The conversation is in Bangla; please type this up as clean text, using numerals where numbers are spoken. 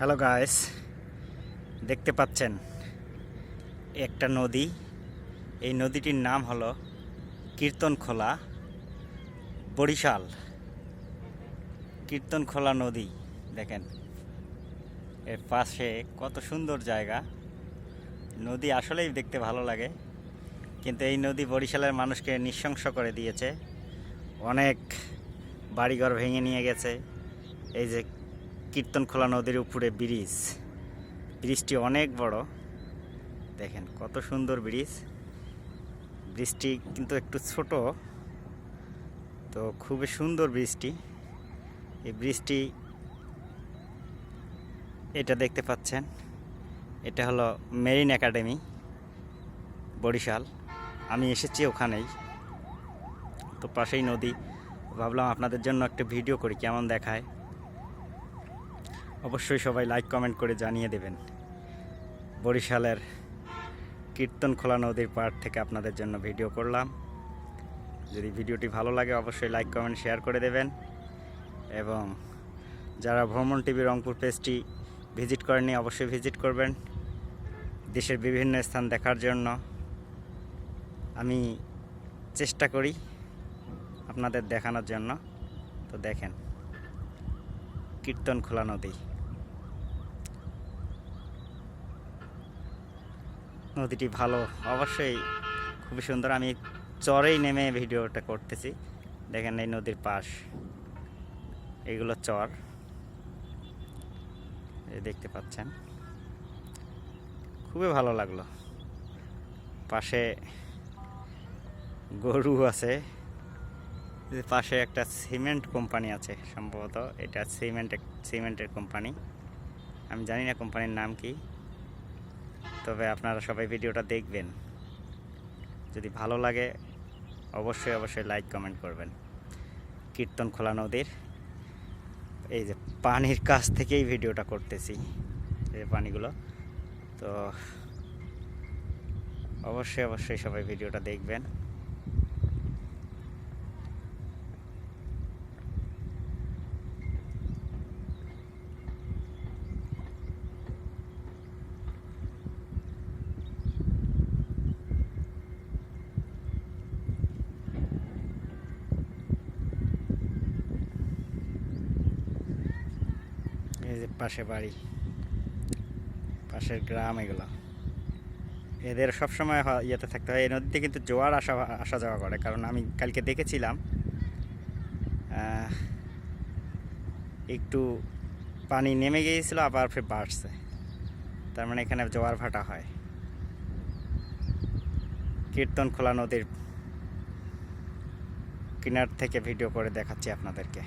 হ্যালো গাইস, দেখতে পাচ্ছেন একটা নদী। এই নদীটির নাম হলো কীর্তনখোলা, বরিশাল। কীর্তনখোলা নদী দেখেন, এর পাশে কত সুন্দর জায়গা। নদী আসলেই দেখতে ভালো লাগে, কিন্তু এই নদী বরিশালের মানুষকে নৃশংস করে দিয়েছে। অনেক বাড়িঘর ভেঙে নিয়ে গেছে। এই যে কীর্তনখোলা নদীর উপরে ব্রিজটি অনেক বড়, দেখেন কত সুন্দর ব্রিজটি কিন্তু একটু ছোট, তো খুবই সুন্দর ব্রিজটি। এই ব্রিজটি এটা দেখতে পাচ্ছেন, এটা হলো মেরিন একাডেমি বরিশাল। আমি এসেছি ওখানেই, তো পাশেই নদী। ভাবলাম আপনাদের জন্য একটা ভিডিও করি, কেমন দেখায়। অবশ্যই সবাই লাইক কমেন্ট করে জানিয়ে দেবেন। বরিশালের কীর্তনখোলা নদীর পাড় থেকে আপনাদের জন্য ভিডিও করলাম। যদি ভিডিওটি ভালো লাগে অবশ্যই লাইক কমেন্ট শেয়ার করে দেবেন, এবং যারা ভ্রমণ টিভি রংপুর পেজটি ভিজিট করেননি অবশ্যই ভিজিট করবেন। দেশের বিভিন্ন স্থান দেখার জন্য আমি চেষ্টা করি আপনাদের দেখানোর জন্য। তো দেখেন কীর্তনখোলা নদী, নদীটি ভালো, অবশ্যই খুবই সুন্দর। আমি চরেই নেমে ভিডিওটা করতেছি। দেখেন এই নদীর পাশ, এইগুলো চর, এই দেখতে পাচ্ছেন। খুবই ভালো লাগলো। পাশে গরু আছে, পাশে একটা সিমেন্ট কোম্পানি আছে, সম্ভবত এটা সিমেন্টের কোম্পানি। আমি জানি না কোম্পানির নাম কি, তবে আপনারা সবাই ভিডিওটা দেখবেন। যদি ভালো লাগে অবশ্যই লাইক কমেন্ট করবেন। কীর্তনখোলা নদীর এই যে পানির কাছ থেকেই ভিডিওটা করতেছি, এই পানিগুলো। তো অবশ্যই সবাই ভিডিওটা দেখবেন। এই যে পাশে বাড়ি, পাশের গ্রাম, এগুলো এদের সবসময় ইয়েতে থাকতে হয়। এই নদীতে কিন্তু জোয়ার আসা যাওয়া করে, কারণ আমি কালকে দেখেছিলাম একটু পানি নেমে গিয়েছিল, আবার ফের বাড়ছে, তার মানে এখানে জোয়ার ভাটা হয়। কীর্তনখোলা নদীর কিনার থেকে ভিডিও করে দেখাচ্ছি আপনাদেরকে।